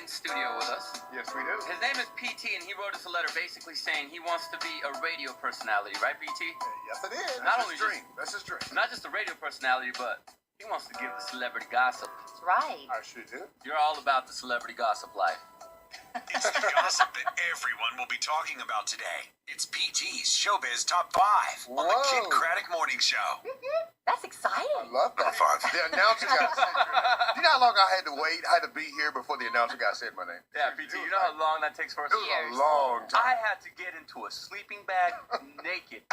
in studio with us. Yes, we do. His name is PT, and he wrote us a letter basically saying he wants to be a radio personality, right, PT? Yes, it is. Not That's only his dream. That's his dream. Not just a radio personality, but he wants to give the celebrity gossip. That's right. I sure do. You're all about the celebrity gossip life. It's the gossip that everyone will be talking about today. It's PT's Showbiz Top 5 on the Kid Craddock Morning Show. That's exciting. I love that. The announcer got sent here. You know how long I had to wait? I had to be here before the announcer got said my name. Yeah, PT, you know how long that takes for us? It was a long time. I had to get into a sleeping bag naked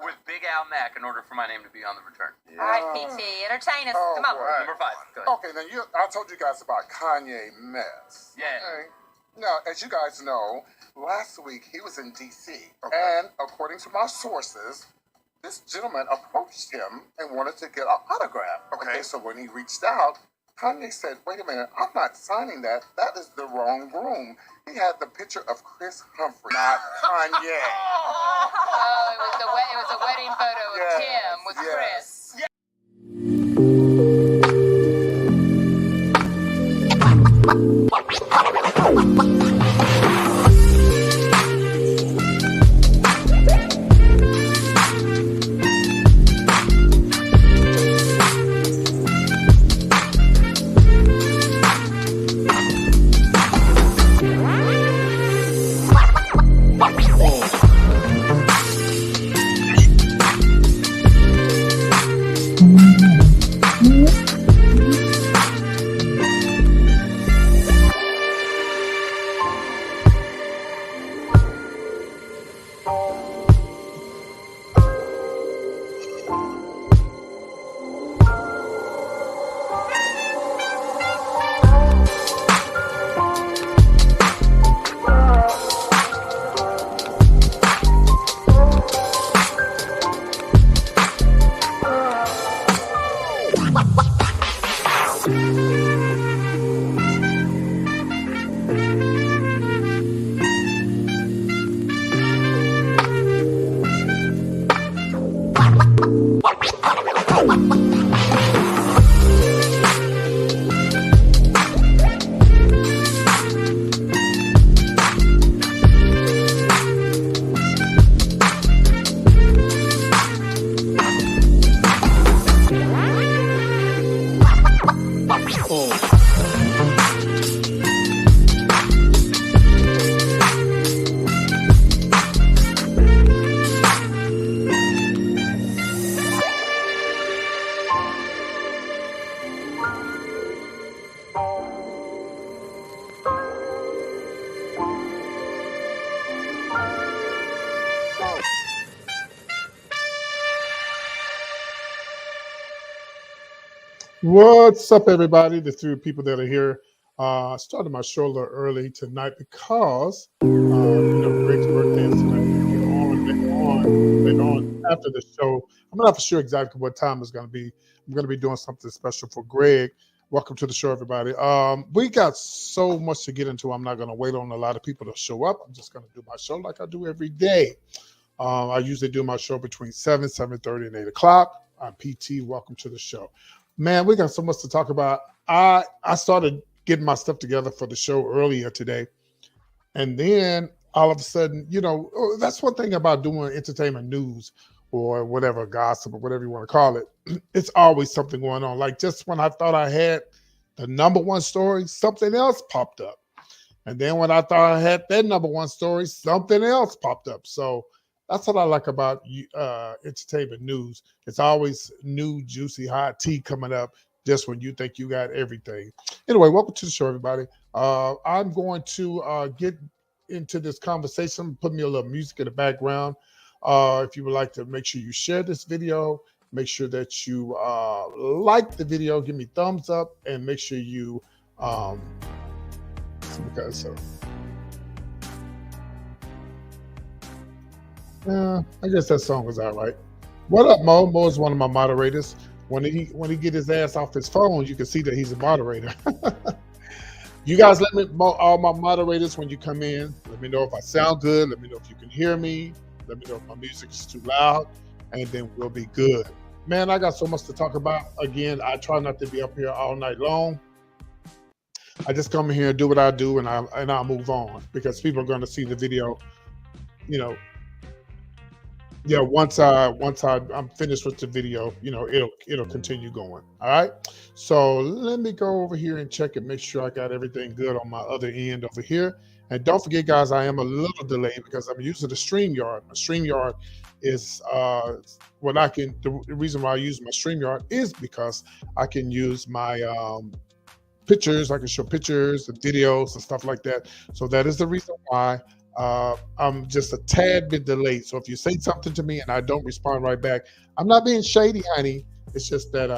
with Big Al Mack in order for my name to be on the return. All right, PT, entertain us. Oh, Come on. boy. Number 5. Go ahead. Okay, then I told you guys about Kanye mess. Yeah. Okay. Now, as you guys know, last week he was in D.C. Okay. And according to my sources, this gentleman approached him and wanted to get an autograph. Okay. So when he reached out, Kanye said, wait a minute, I'm not signing that. That is the wrong room. He had the picture of Chris Humphrey, not Kanye. Oh, it was a wedding photo of Yes, Kim with yes. Chris. What's up, everybody? The three people that are here. I started my show a little early tonight because Greg's birthday is tonight. Later on after the show. I'm not for sure exactly what time it's going to be. I'm going to be doing something special for Greg. Welcome to the show, everybody. We got so much to get into. I'm not going to wait on a lot of people to show up. I'm just going to do my show like I do every day. I usually do my show between 7, 7:30, and 8 o'clock. I'm PT. Welcome to the show. Man, we got so much to talk about. I started getting my stuff together for the show earlier today. And then all of a sudden, that's one thing about doing entertainment news or whatever, gossip or whatever you want to call it. It's always something going on. Like just when I thought I had the number one story, something else popped up. And then when I thought I had that number one story, something else popped up. So that's what I like about entertainment news. It's always new, juicy, hot tea coming up just when you think you got everything. Anyway, welcome to the show, everybody. I'm going to get into this conversation. Put me a little music in the background. If you would like to make sure you share this video, make sure that you like the video, give me thumbs up, and make sure you I guess that song was all right. What up, Mo? Mo is one of my moderators. When he get his ass off his phone, you can see that he's a moderator. You guys let me, all my moderators, when you come in, let me know if I sound good. Let me know if you can hear me. Let me know if my music is too loud, and then we'll be good. Man, I got so much to talk about. Again, I try not to be up here all night long. I just come here and do what I do, and I'll move on because people are going to see the video. You know, yeah. I'm finished with the video, it'll continue going. All right. So let me go over here and check and make sure I got everything good on my other end over here. And don't forget, guys, I am a little delayed because I'm using the StreamYard. My StreamYard is what I can. The reason why I use my StreamYard is because I can use my pictures. I can show pictures and videos and stuff like that. So that is the reason why I'm just a tad bit delayed. So if you say something to me and I don't respond right back, I'm not being shady, honey. It's just that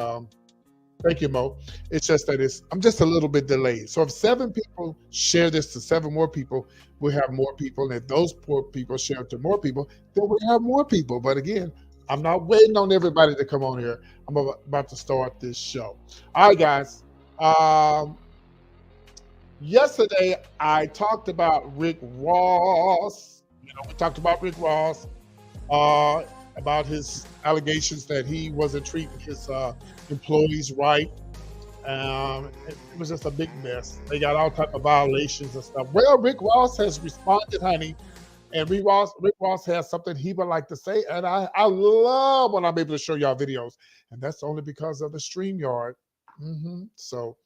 thank you, Mo. It's just that I'm just a little bit delayed. So if 7 people share this to 7 more people, we'll have more people. And if those poor people share it to more people, then we'll have more people. But again, I'm not waiting on everybody to come on here. I'm about to start this show. All right, guys. Yesterday, I talked about Rick Ross. We talked about Rick Ross, about his allegations that he wasn't treating his employees right. It was just a big mess. They got all type of violations and stuff. Well, Rick Ross has responded, honey, and Rick Ross has something he would like to say, and I love when I'm able to show y'all videos, and that's only because of the StreamYard. So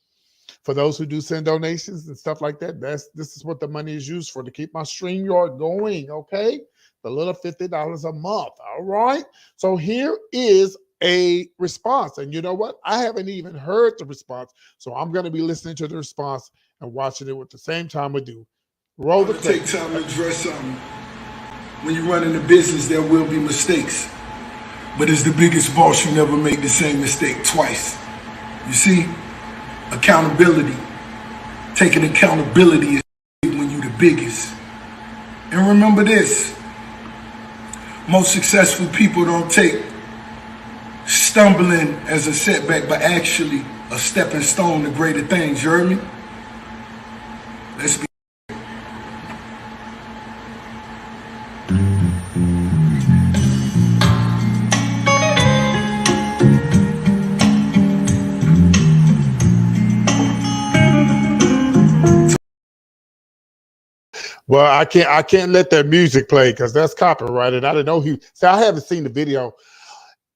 for those who do send donations and stuff like that, this is what the money is used for, to keep my StreamYard going, okay? The little $50 a month, all right? So here is a response. And you know what? I haven't even heard the response, so I'm going to be listening to the response and watching it at the same time we do. Roll the clip. Take time to address something. When you run in a business, there will be mistakes. But as the biggest boss, you never make the same mistake twice. You see? Accountability. Taking accountability is when you're the biggest. And remember this, most successful people don't take stumbling as a setback, but actually a stepping stone to greater things. You heard me? Let's be. Well, I can't let that music play because that's copyrighted. I didn't know I haven't seen the video.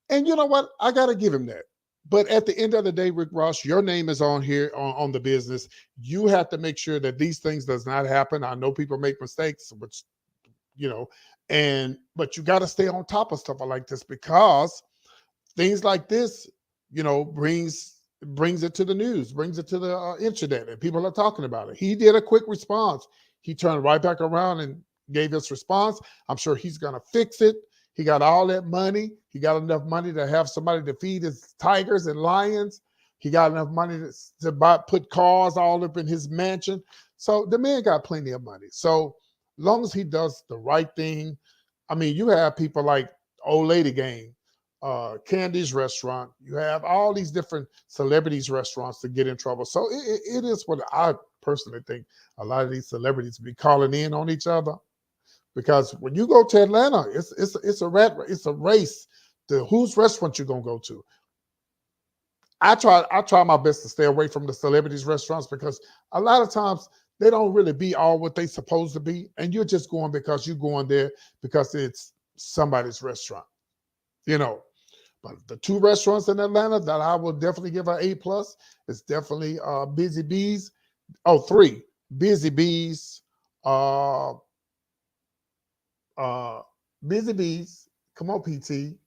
And you know what? I gotta give him that. But at the end of the day, Rick Ross, your name is on here on the business. You have to make sure that these things does not happen. I know people make mistakes, but but you got to stay on top of stuff like this, because things like this, brings it to the news, brings it to the internet, and people are talking about it. He did a quick response. He turned right back around and gave his response. I'm sure he's going to fix it. He got all that money. He got enough money to have somebody to feed his tigers and lions. He got enough money to put cars all up in his mansion. So the man got plenty of money. So long as he does the right thing, I mean, you have people like Old Lady Gang, Candy's restaurant. You have all these different celebrities' restaurants to get in trouble. So it is what I personally think a lot of these celebrities be calling in on each other, because when you go to Atlanta, it's a race to whose restaurant you're gonna go to. I try my best to stay away from the celebrities' restaurants, because a lot of times they don't really be all what they supposed to be, and you're just going because you're going there because it's somebody's restaurant, But the 2 restaurants in Atlanta that I will definitely give an A+, is definitely Busy Bees. Oh, 3. Busy Bees, Busy Bees, come on, PT,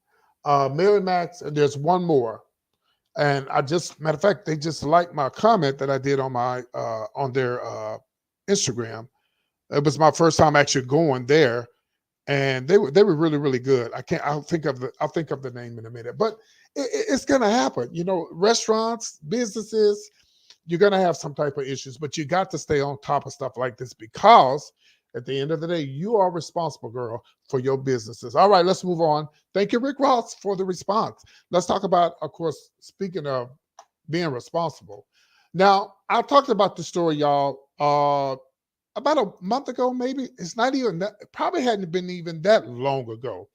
Mary Max, and there's one more. And matter of fact, they just liked my comment that I did on my on their Instagram. It was my first time actually going there, and they were really, really good. I'll think of the name in a minute, but it's gonna happen. Restaurants, businesses, you're gonna have some type of issues, but you got to stay on top of stuff like this, because at the end of the day, you are responsible, girl, for your businesses. All right, let's move on. Thank you, Rick Ross, for the response. Let's talk about, of course, speaking of being responsible. Now, I talked about the story, y'all, about a month ago, maybe. It's not even that, it probably hadn't been even that long ago.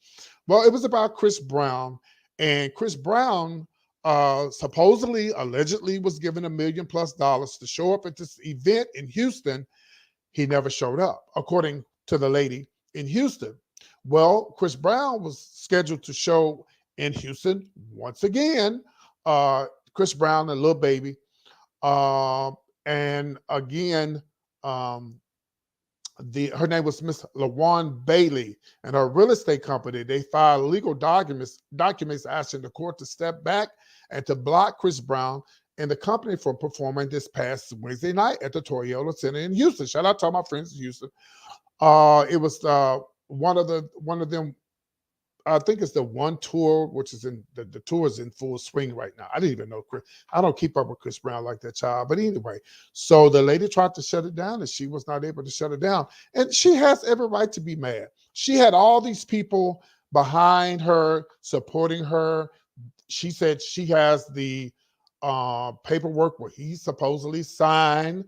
Well, it was about Chris Brown. And Chris Brown supposedly, allegedly was given $1 million+ to show up at this event in Houston. He never showed up, according to the lady in Houston. Well, Chris Brown was scheduled to show in Houston once again. Chris Brown and Lil Baby. And again, her name was Miss LaJuan Bailey, and her real estate company, they filed legal documents asking the court to step back and to block Chris Brown and the company from performing this past Wednesday night at the Toyota Center in Houston. Shout out to all my friends in Houston. It was one of them. I think it's the one tour, which is in the tour is in full swing right now. I didn't even know Chris. I don't keep up with Chris Brown like that, child. But anyway, so the lady tried to shut it down, and she was not able to shut it down. And she has every right to be mad. She had all these people behind her, supporting her. She said she has the paperwork where he supposedly signed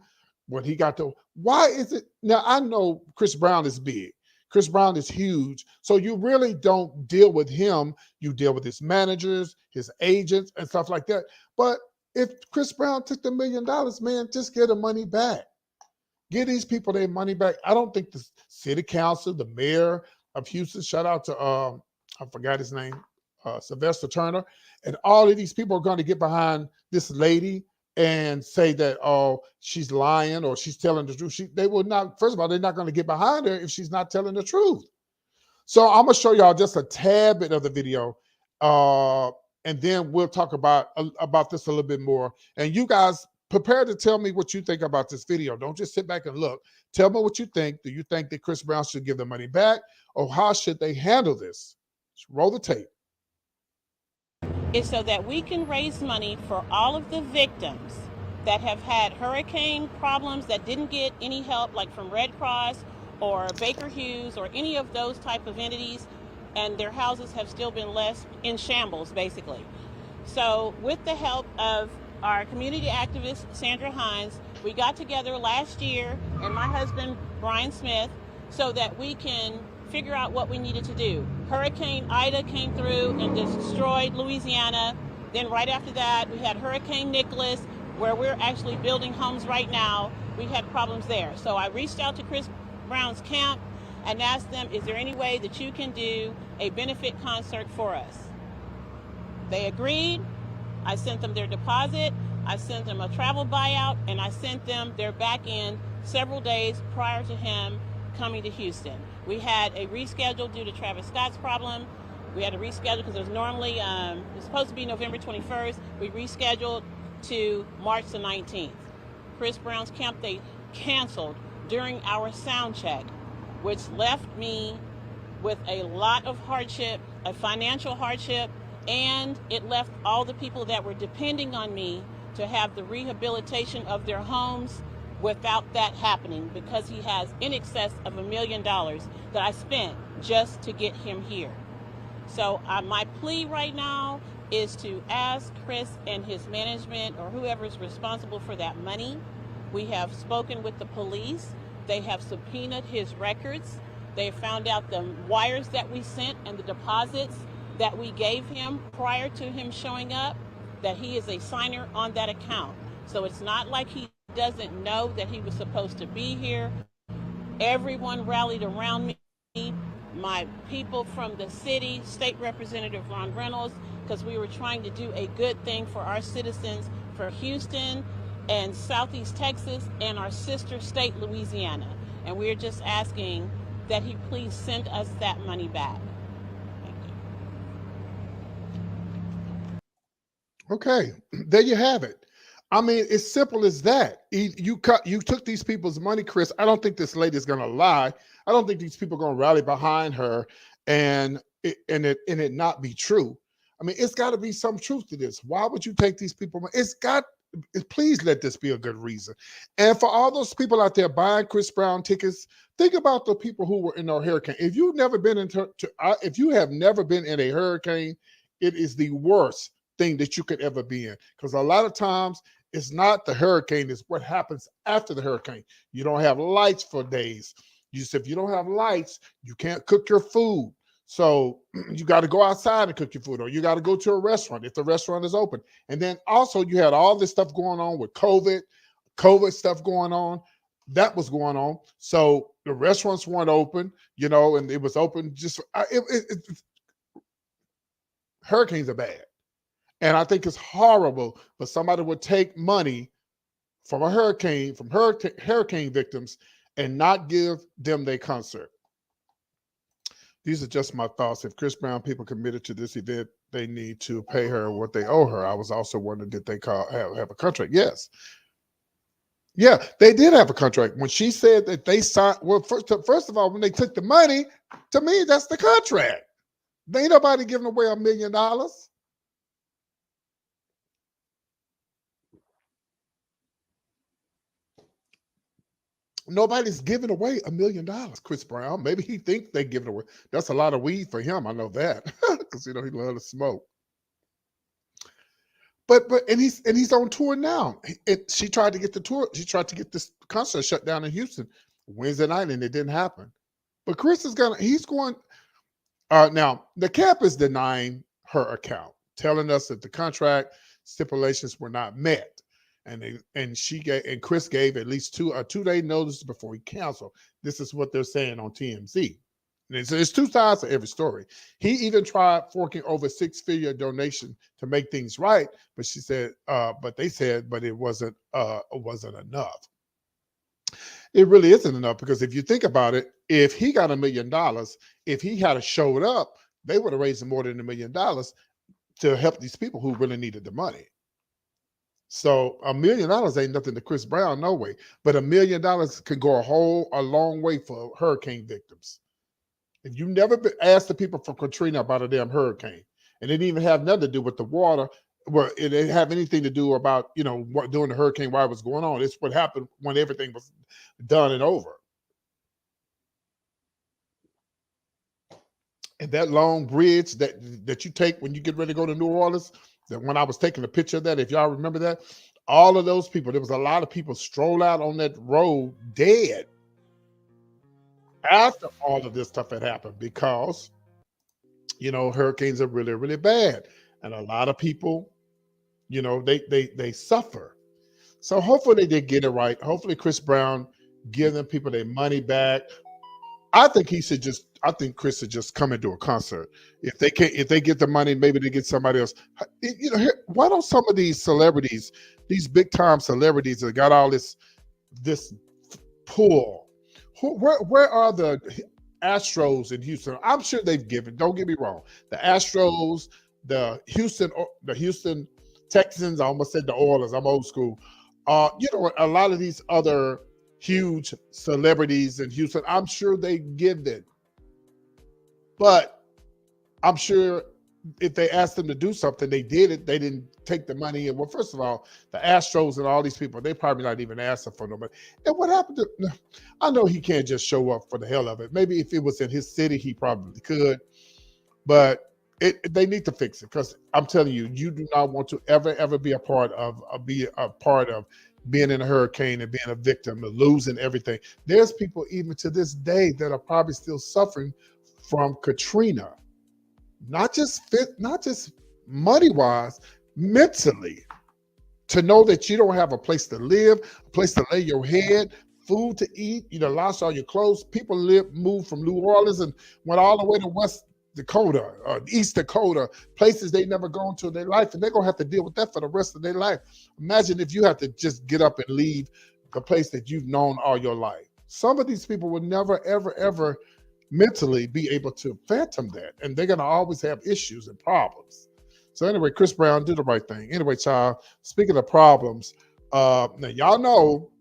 when he got to. Why is it now? I know Chris Brown is big. Chris Brown is huge. So you really don't deal with him. You deal with his managers, his agents, and stuff like that. But if Chris Brown took the $1 million, man, just get the money back. Give these people their money back. I don't think the city council, the mayor of Houston, shout out to, I forgot his name, Sylvester Turner, and all of these people are going to get behind this lady and say that, oh, she's lying or she's telling the truth. They will not, first of all, they're not going to get behind her if she's not telling the truth. So I'm going to show y'all just a tad bit of the video, and then we'll talk about this a little bit more. And you guys prepare to tell me what you think about this video. Don't just sit back and look. Tell me what you think. Do you think that Chris Brown should give the money back, or how should they handle this? Let's roll the tape. Is so that we can raise money for all of the victims that have had hurricane problems that didn't get any help, like from Red Cross or Baker Hughes or any of those type of entities, and their houses have still been left in shambles, basically. So with the help of our community activist, Sandra Hines, we got together last year, and my husband, Brian Smith, so that we can figure out what we needed to do. Hurricane Ida came through and destroyed Louisiana. Then right after that, we had Hurricane Nicholas, where we're actually building homes right now. We had problems there. So I reached out to Chris Brown's camp and asked them, is there any way that you can do a benefit concert for us? They agreed. I sent them their deposit. I sent them a travel buyout, and I sent them their back end several days prior to him coming to Houston. We had a reschedule due to Travis Scott's problem. We had a reschedule because it was normally, it was supposed to be November 21st. We rescheduled to March the 19th. Chris Brown's camp, they canceled during our sound check, which left me with a lot of hardship, a financial hardship, and it left all the people that were depending on me to have the rehabilitation of their homes without that happening, because he has in excess of $1 million that I spent just to get him here. So my plea right now is to ask Chris and his management, or whoever is responsible for that money. We have spoken with the police. They have subpoenaed his records. They found out the wires that we sent and the deposits that we gave him prior to him showing up, that he is a signer on that account. So it's not like he doesn't know that he was supposed to be here. Everyone rallied around me, my people from the city, State Representative Ron Reynolds, because we were trying to do a good thing for our citizens, for Houston and Southeast Texas and our sister state, Louisiana. And we're just asking that he please send us that money back. Thank you. Okay, there you have it. I mean, it's simple as that. You took these people's money, Chris. I don't think this lady is going to lie. I don't think these people are going to rally behind her and it not be true. I mean, it's got to be some truth to this. Why would you take these people? Please let this be a good reason. And for all those people out there buying Chris Brown tickets, think about the people who were in a hurricane. If you've never been if you have never been in a hurricane, it is the worst thing that you could ever be in, because a lot of times it's not the hurricane, it's what happens after the hurricane. You don't have lights for days. If you don't have lights, you can't cook your food. So you got to go outside and cook your food, or you got to go to a restaurant if the restaurant is open. And then also you had all this stuff going on with COVID stuff going on. That was going on. So the restaurants weren't open, and it was open just hurricanes are bad. And I think it's horrible for somebody would take money from hurricane victims and not give them their concert. These are just my thoughts. If Chris Brown people committed to this event, they need to pay her what they owe her. I was also wondering, did they have a contract? Yes. Yeah, they did have a contract. When she said that they signed, well, first of all, when they took the money, to me, that's the contract. There ain't nobody giving away $1 million. Nobody's giving away $1 million, Chris Brown. Maybe he thinks they give it away. That's a lot of weed for him. I know that because he loves to smoke. But he's on tour now. She tried to get the tour. She tried to get this concert shut down in Houston Wednesday night, and it didn't happen. But Chris he's going. Now the camp is denying her account, telling us that the contract stipulations were not met. And Chris gave at least a 2-day notice before he canceled. This is what they're saying on TMZ. And there's two sides to every story. He even tried forking over a 6-figure donation to make things right, but it wasn't enough. It really isn't enough, because if you think about it, if he got $1 million, if he had showed up, they would have raised more than $1 million to help these people who really needed the money. So $1 million ain't nothing to Chris Brown, no way. But $1 million can go a long way for hurricane victims. If you never asked the people from Katrina about a damn hurricane, and it didn't even have nothing to do with the water, well, it didn't have anything to do about what during the hurricane, why it was going on. It's what happened when everything was done and over. And that long bridge that you take when you get ready to go to New Orleans, that when I was taking a picture of that, if y'all remember that, all of those people, there was a lot of people stroll out on that road dead after all of this stuff had happened, because hurricanes are really, really bad, and a lot of people, they suffer. So hopefully they get it right. Hopefully Chris Brown give them people their money back. I think Chris should just come and do a concert. If they get the money, maybe they get somebody else. Why don't some of these celebrities, these big time celebrities that got all this pull, where are the Astros in Houston? I'm sure they've given. Don't get me wrong. The Astros, the Houston Texans. I almost said the Oilers. I'm old school. A lot of these other huge celebrities in Houston, I'm sure they give it. But I'm sure if they asked them to do something, they did it. They didn't take the money. And well, first of all, the Astros and all these people, they probably not even asking for no money. And what happened to, I know he can't just show up for the hell of it. Maybe if it was in his city, he probably could. But they need to fix it, because I'm telling you, you do not want to ever be a part of being in a hurricane and being a victim of losing everything. There's people even to this day that are probably still suffering from Katrina, not just money wise, mentally. To know that you don't have a place to live, a place to lay your head, food to eat, you lost all your clothes. People moved from New Orleans and went all the way to West Dakota or East Dakota, places they never gone to in their life, and they're gonna have to deal with that for the rest of their life. Imagine if you have to just get up and leave the place that you've known all your life. Some of these people will never, ever mentally be able to fathom that, and they're gonna always have issues and problems. So anyway, Chris Brown did the right thing. Anyway, child, speaking of problems, now y'all know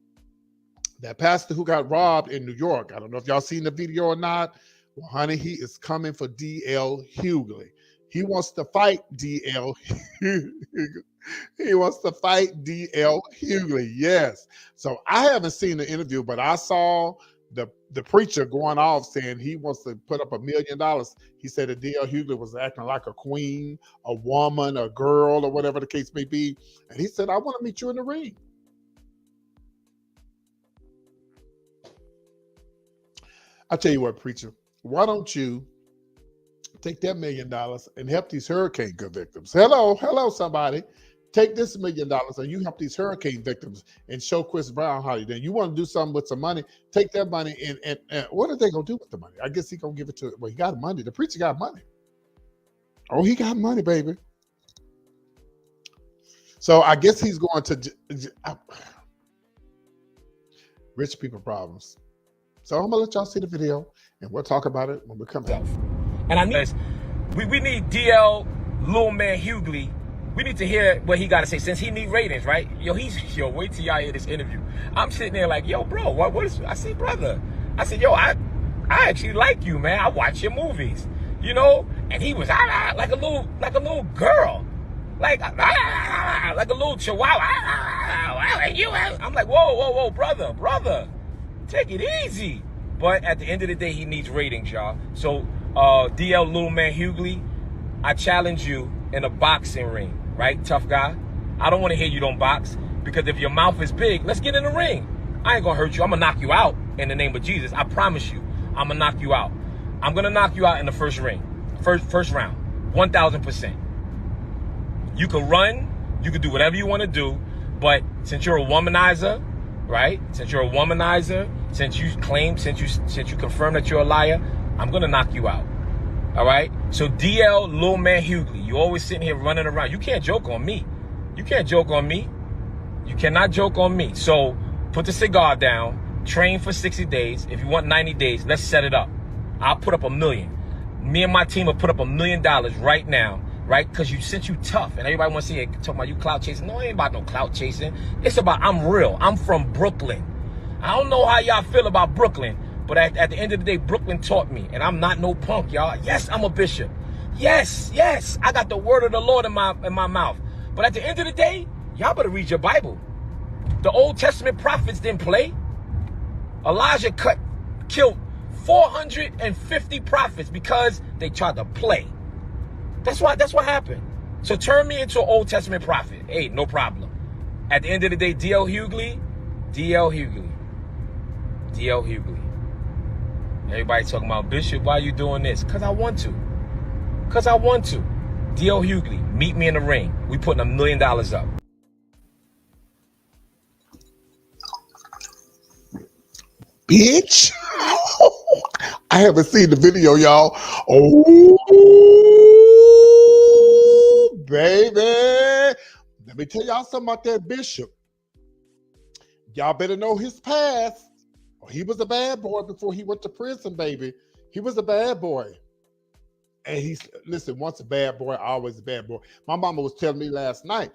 that pastor who got robbed in New York. I don't know if y'all seen the video or not. Well, honey, he is coming for D.L. Hughley. He wants to fight D.L. He wants to fight D.L. Hughley. Yes. So I haven't seen the interview, but I saw the preacher going off saying he wants to put up $1 million. He said that D.L. Hughley was acting like a queen, a woman, a girl, or whatever the case may be. And he said, I want to meet you in the ring. I tell you what, preacher, why don't you Take that $1 million and help these hurricane victims. Hello, somebody. Take this $1 million and you help these hurricane victims and show Chris Brown how you did. You want to do something with some money, take that money and what are they going to do with the money? I guess he's going to give it to, well, he got money. The preacher got money. Oh, he got money, baby. So I guess he's going to rich people problems. So I'm going to let y'all see the video and we'll talk about it when we come back. And I need, we need DL, Little Man Hugley. We need to hear what he got to say since he need ratings, right? Yo, wait till y'all hear this interview. I'm sitting there like, yo, bro, what is, I said, brother. I said, yo, I actually like you, man. I watch your movies, you know? And he was like a little girl. Like a little chihuahua. And you, I'm like, whoa, brother. Take it easy. But at the end of the day, he needs ratings, y'all. So, DL Little Man Hugley, I challenge you in a boxing ring, right, tough guy? I don't want to hear you don't box, because if your mouth is big, let's get in the ring. I ain't gonna hurt you. I'm gonna knock you out in the name of Jesus. I promise you, I'm gonna knock you out. I'm gonna knock you out in the first ring, first round, 1,000%. You can run, you can do whatever you want to do, but since you're a womanizer, right? Since you're a womanizer, since you confirm that you're a liar, I'm gonna knock you out. All right? So DL, Little Man Hugley, you always sitting here running around. You can't joke on me. You can't joke on me. You cannot joke on me. So put the cigar down, train for 60 days. If you want 90 days, let's set it up. I'll put up $1 million. Me and my team will put up $1 million right now, right? Because since you tough and everybody wants to see it, talking about you clout chasing. No, it ain't about no clout chasing. It's about I'm real. I'm from Brooklyn. I don't know how y'all feel about Brooklyn, but at the end of the day, Brooklyn taught me, and I'm not no punk, y'all. Yes, I'm a bishop. Yes, I got the word of the Lord in my mouth. But at the end of the day, y'all better read your Bible. The Old Testament prophets didn't play. Elijah killed 450 prophets because they tried to play. That's what happened. So turn me into an Old Testament prophet. Hey, no problem. At the end of the day, DL Hugley. Everybody talking about, Bishop, why are you doing this? Because I want to. DL Hugley, meet me in the ring. We putting $1 million up. Bitch. I haven't seen the video, y'all. Oh, baby. Let me tell y'all something about that bishop. Y'all better know his past. He was a bad boy before he went to prison, baby. He was a bad boy. And listen, once a bad boy, always a bad boy. My mama was telling me last night,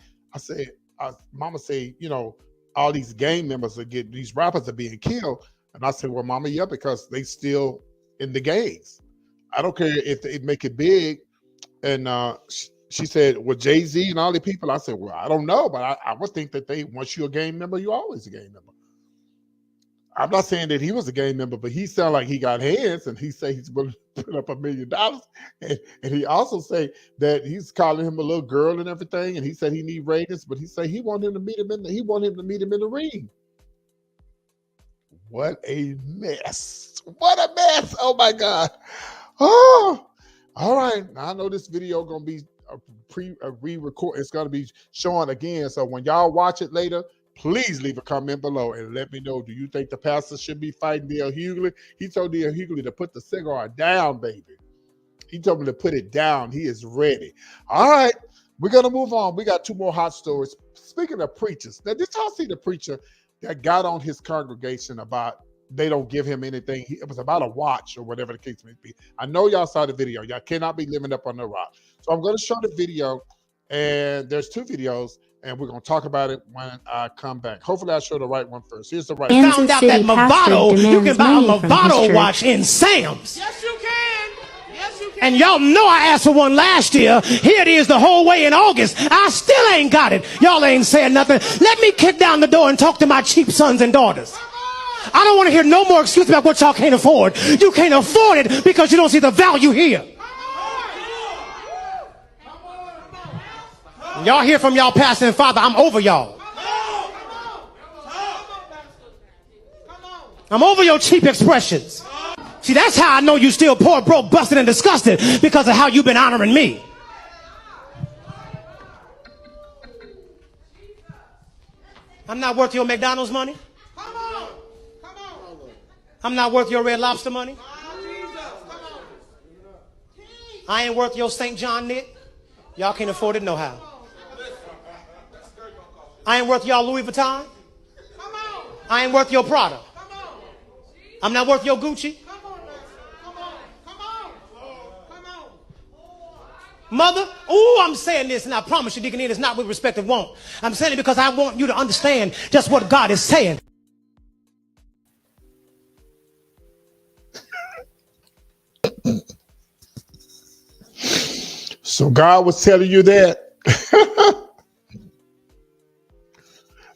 mama said, you know, all these gang members these rappers are being killed. And I said, well, mama, yeah, because they still in the gangs. I don't care if they make it big. And she said, well, Jay-Z and all the people. I said, well, I don't know, but I would think that once you're a gang member, you're always a gang member. I'm not saying that he was a gang member, but he sounded like he got hands, and he said he's willing to put up $1 million. And he also said that he's calling him a little girl and everything, and he said he need ratings, but he said he want him to meet him in the ring. What a mess. What a mess. Oh my God. Oh, all right. Now I know this video gonna be re-record. It's gonna be showing again. So when y'all watch it later, please leave a comment below and let me know, do you think the pastor should be fighting DL Hugley? He told DL Hugley to put the cigar down, baby. He told me to put it down. He is ready. All right, we're going to move on. We got 2 more hot stories. Speaking of preachers, now did y'all see the preacher that got on his congregation about they don't give him anything? It was about a watch or whatever the case may be. I know y'all saw the video. Y'all cannot be living up on the rock. So I'm going to show the video, and there's 2 videos. And we're going to talk about it when I come back. Hopefully, I show the right one first. Here's the right one. Found out that Movado, you can buy a Movado watch in Sam's. Yes, you can. Yes, you can. And y'all know I asked for one last year. Here it is the whole way in August. I still ain't got it. Y'all ain't saying nothing. Let me kick down the door and talk to my cheap sons and daughters. I don't want to hear no more excuses about what y'all can't afford. You can't afford it because you don't see the value here. Y'all hear from y'all pastor and father, I'm over y'all. I'm over your cheap expressions. See, that's how I know you still poor, broke, busted, and disgusted, because of how you've been honoring me. I'm not worth your McDonald's money. I'm not worth your Red Lobster money. I ain't worth your St. John knit. Y'all can't afford it no how. I ain't worth y'all Louis Vuitton. I ain't worth your Prada. I'm not worth your Gucci. Mother, I'm saying this, and I promise you, Deacon Ian, it's not with respect of want. I'm saying it because I want you to understand just what God is saying. So God was telling you that.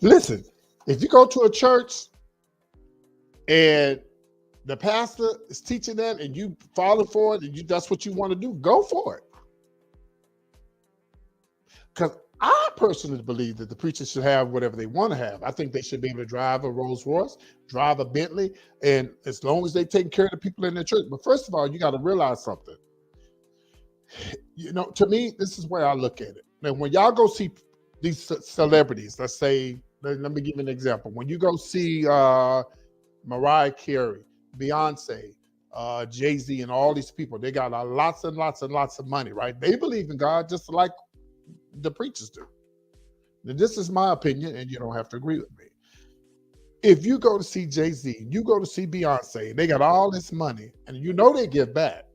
Listen, if you go to a church and the pastor is teaching that and you follow for it and that's what you want to do, go for it. Because I personally believe that the preachers should have whatever they want to have. I think they should be able to drive a Rolls Royce, drive a Bentley, and as long as they take care of the people in their church. But first of all, you got to realize something. You know, to me, this is where I look at it. Now, when y'all go see these celebrities, let's say, let me give you an example. When you go see Mariah Carey, Beyonce, Jay-Z, and all these people, they got lots and lots and lots of money, right? They believe in God just like the preachers do. Now, this is my opinion, and you don't have to agree with me. If you go to see Jay-Z, you go to see Beyonce, and they got all this money, and you know they give back.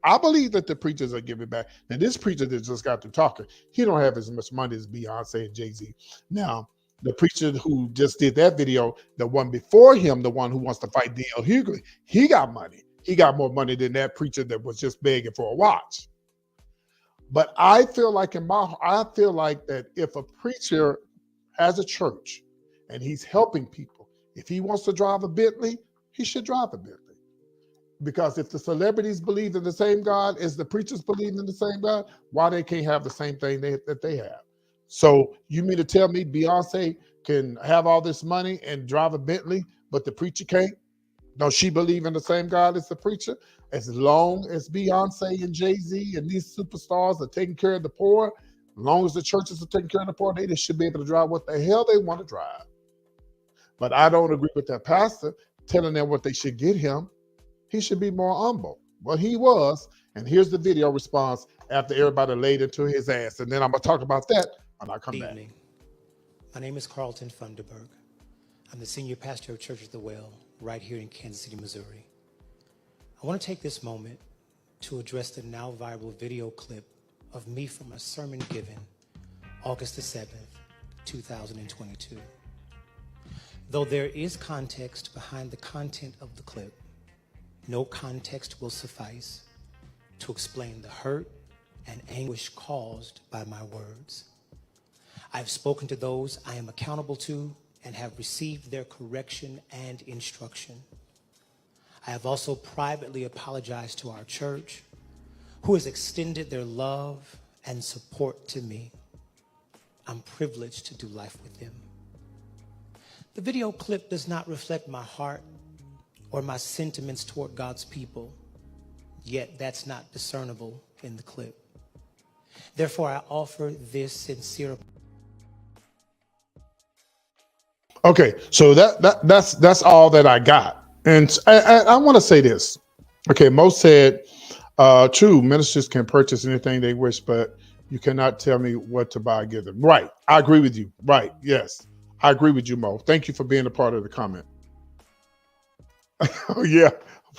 I believe that the preachers are giving back. And this preacher that just got through talking, he don't have as much money as Beyonce and Jay-Z. Now, the preacher who just did that video, the one before him, the one who wants to fight D.L. Hughley, he got money. He got more money than that preacher that was just begging for a watch. But I feel like that if a preacher has a church and he's helping people, if he wants to drive a Bentley, he should drive a Bentley. Because if the celebrities believe in the same God as the preachers believe in the same God, why they can't have the same thing that they have? So you mean to tell me Beyonce can have all this money and drive a Bentley, but the preacher can't? Don't she believe in the same God as the preacher? As long as Beyonce and Jay-Z and these superstars are taking care of the poor, as long as the churches are taking care of the poor, they just should be able to drive what the hell they want to drive. But I don't agree with that pastor telling them what they should get him. He should be more humble. Well, he was. And here's the video response after everybody laid into his ass. And then I'm going to talk about that when I come back. My name is Carlton Funderburg. I'm the senior pastor of Church of the Well right here in Kansas City, Missouri. I want to take this moment to address the now viral video clip of me from a sermon given August the 7th, 2022. Though there is context behind the content of the clip, no context will suffice to explain the hurt and anguish caused by my words. I've spoken to those I am accountable to and have received their correction and instruction. I have also privately apologized to our church, who has extended their love and support to me. I'm privileged to do life with them. The video clip does not reflect my heart or my sentiments toward God's people, yet that's not discernible in the clip. Therefore, I offer this sincere. Okay, so that's all that I got. And I want to say this. Okay, Mo said, true, ministers can purchase anything they wish, but you cannot tell me what to buy or give them. Right, I agree with you. Right, yes, I agree with you, Mo. Thank you for being a part of the comment. Oh, yeah,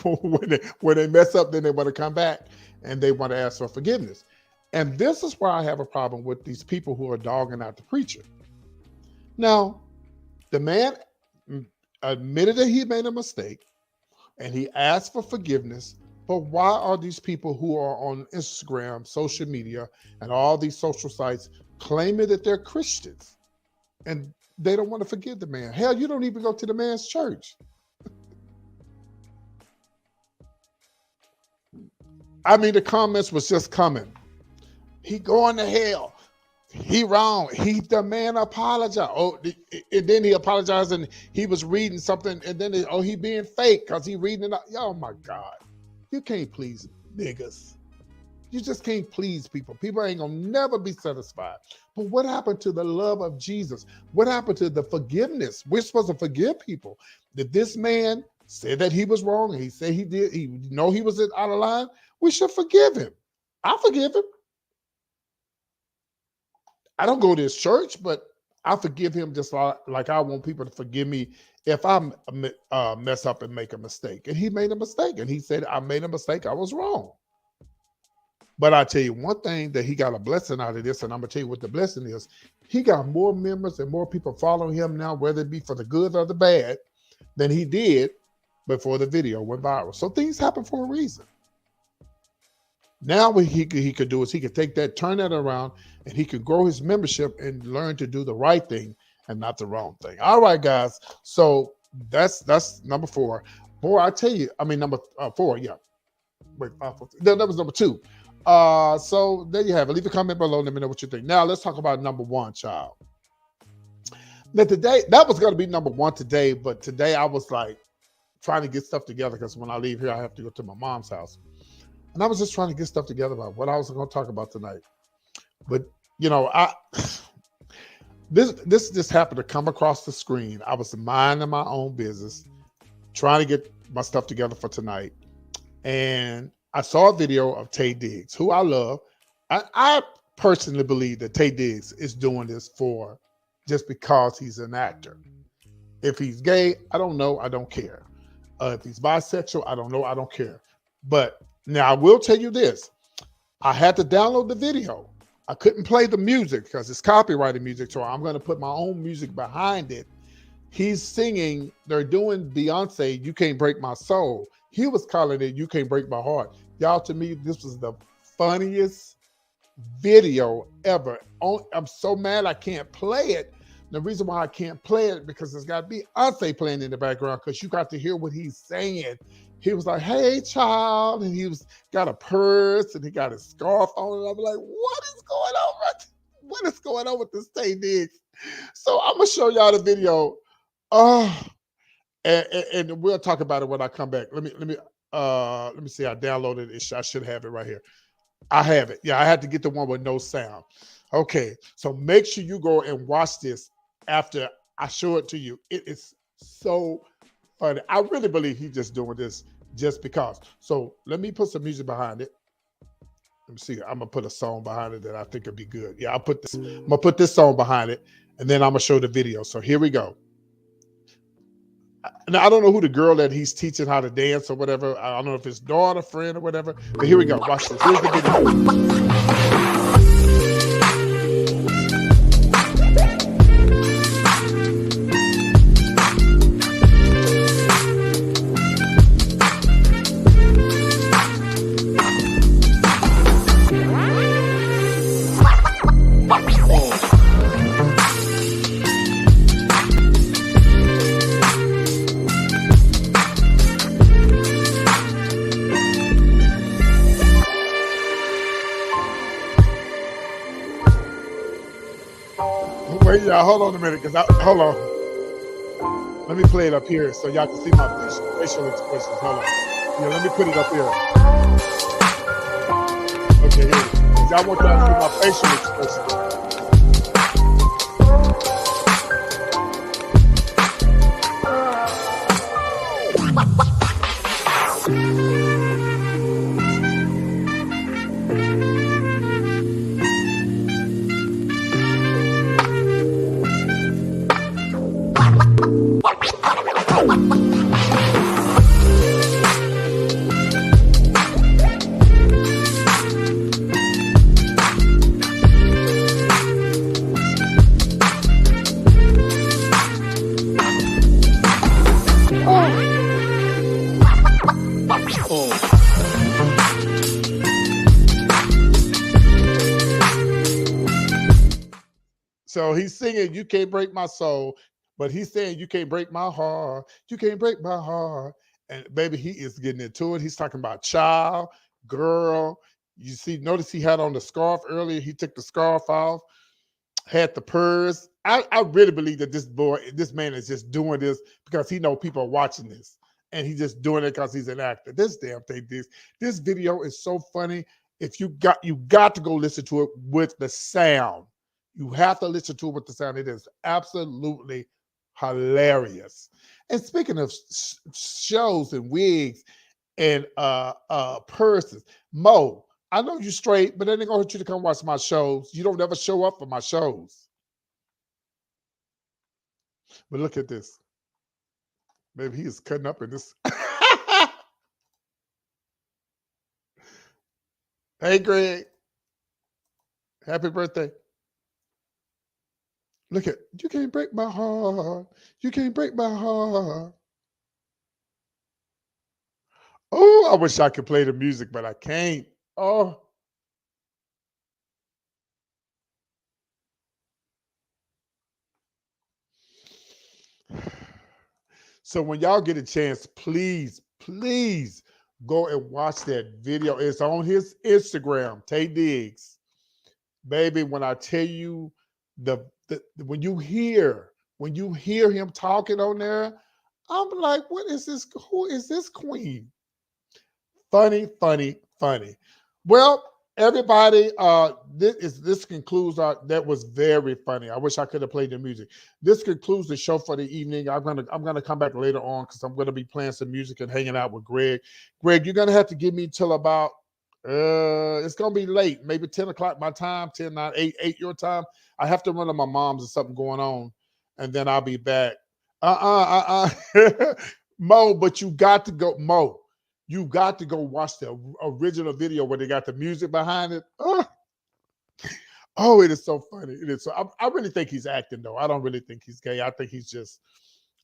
when they mess up, then they want to come back and they want to ask for forgiveness. And this is where I have a problem with these people who are dogging out the preacher. Now, the man admitted that he made a mistake and he asked for forgiveness, but why are these people who are on Instagram, social media, and all these social sites claiming that they're Christians and they don't want to forgive the man? Hell, you don't even go to the man's church. I mean, the comments was just coming. He going to hell. he wrong. He the man apologized. Oh, and then he apologized, and he was reading something, and then he being fake because he reading it. Oh my God, you can't please niggas. You just can't please people. People ain't gonna never be satisfied. But what happened to the love of Jesus? What happened to the forgiveness? We're supposed to forgive people. Did this man say that he was wrong? And he said he did. He know he was out of line. We should forgive him. I forgive him. I don't go to his church, but I forgive him just like I want people to forgive me if I mess up and make a mistake. And he made a mistake, and he said, I made a mistake. I was wrong. But I tell you one thing that he got a blessing out of this, and I'm going to tell you what the blessing is. He got more members and more people following him now, whether it be for the good or the bad, than he did before the video went viral. So things happen for a reason. Now what he could do is he could take that, turn that around, and he could grow his membership and learn to do the right thing and not the wrong thing. All right, guys. So that's number 4. Boy, I tell you, I mean, number 4, yeah. Wait, 5, 4, 3. No, that was number 2. So there you have it. Leave a comment below. Let me know what you think. Now let's talk about number 1, child. Now today, that was going to be number 1 today, but today I was like trying to get stuff together because when I leave here, I have to go to my mom's house. And I was just trying to get stuff together about what I was going to talk about tonight. But, you know, this just happened to come across the screen. I was minding my own business, trying to get my stuff together for tonight. And I saw a video of Taye Diggs, who I love. I personally believe that Taye Diggs is doing this for just because he's an actor. If he's gay, I don't know. I don't care. If he's bisexual, I don't know. I don't care. But now I will tell you this. I had to download the video. I couldn't play the music because it's copyrighted music. So I'm going to put my own music behind it. He's singing. They're doing Beyonce, You Can't Break My Soul. He was calling it You Can't Break My Heart. Y'all, to me, this was the funniest video ever. I'm so mad I can't play it. The reason why I can't play it because there's got to be Beyonce playing in the background because you got to hear what he's saying. He was like, hey, child. And he got a purse and he got his scarf on. And I'm like, what is going on? What is going on with this Taye Diggs? So I'm going to show y'all the video. And we'll talk about it when I come back. Let me see. I downloaded it. I should have it right here. I have it. Yeah, I had to get the one with no sound. Okay, so make sure you go and watch this after I show it to you. It is so funny. I really believe he's just doing this just because. So let me put some music behind it. Let me see. I'm gonna put a song behind it that I think would be good. Yeah, I'm gonna put this song behind it, and then I'm gonna show the video. So here we go. Now I don't know who the girl that he's teaching how to dance or whatever. I don't know if it's daughter, friend, or whatever. But here we go. Watch this. Here's the video. Wait, y'all, hold on a minute, hold on. Let me play it up here so y'all can see my facial expressions. Hold on. Yeah, let me put it up here. Okay, here. Y'all want y'all to see my facial expressions. So he's singing, you can't break my soul, but he's saying, you can't break my heart. You can't break my heart. And baby, he is getting into it. He's talking about child, girl. You see, notice he had on the scarf earlier. He took the scarf off. had the purse. I really believe that this man is just doing this because he know people are watching this. And he's just doing it because he's an actor. This damn thing, this video is so funny. If you got to go listen to it with the sound. You have to listen to it with the sound. It is absolutely hilarious. And speaking of shows and wigs and purses, Mo, I know you straight, but that ain't gonna hurt you to come watch my shows. You don't ever show up for my shows. But look at this. Maybe he is cutting up in this. Hey, Greg. Happy birthday. Look at, you can't break my heart. You can't break my heart. Oh, I wish I could play the music, but I can't. Oh. So when y'all get a chance, please, please go and watch that video. It's on his Instagram, Taye Diggs. Baby, when I tell you when you hear him talking on there, I'm like, what is this? Who is this queen? Funny, funny, funny. Well, everybody, this concludes that was very funny. I wish I could have played the music. This concludes the show for the evening. I'm gonna come back later on because I'm gonna be playing some music and hanging out with Greg. Greg, you're gonna have to give me till about it's gonna be late, maybe 10 o'clock my time, 10, 9, 8 your time. I have to run to my mom's or something going on, and then I'll be back. Mo, but you got to go, Mo. You got to go watch the original video where they got the music behind it. Oh, it is so funny. It is so. I really think he's acting though. I don't really think he's gay. I think he's just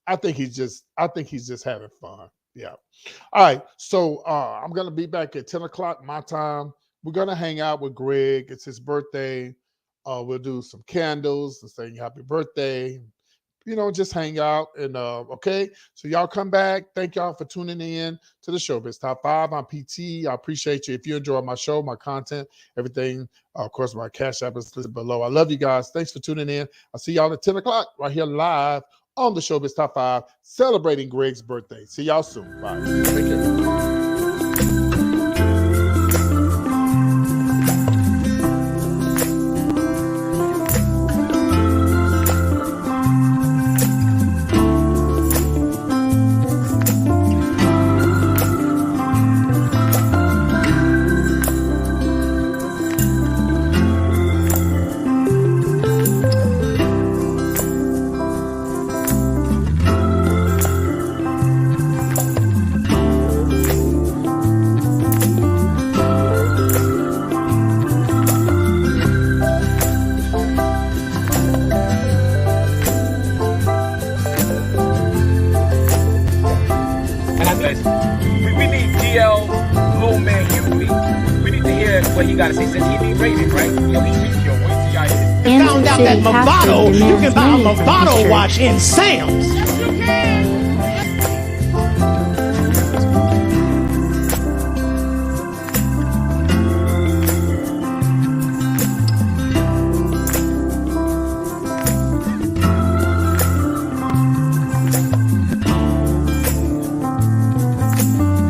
having fun. Yeah. All right. So I'm gonna be back at 10 o'clock my time. We're gonna hang out with Greg. It's his birthday. We'll do some candles and saying happy birthday. You know, just hang out and okay. So y'all come back. Thank y'all for tuning in to the Showbiz Top 5. I'm PT. I appreciate you. If you enjoy my show, my content, everything, of course, my Cash App is listed below. I love you guys. Thanks for tuning in. I'll see y'all at 10 o'clock right here live on the Showbiz Top 5, celebrating Greg's birthday. See y'all soon. Bye. Take care. What he gotta say since he be rated, right? Yo, found out that Movado, you can buy a Movado watch in Sam's.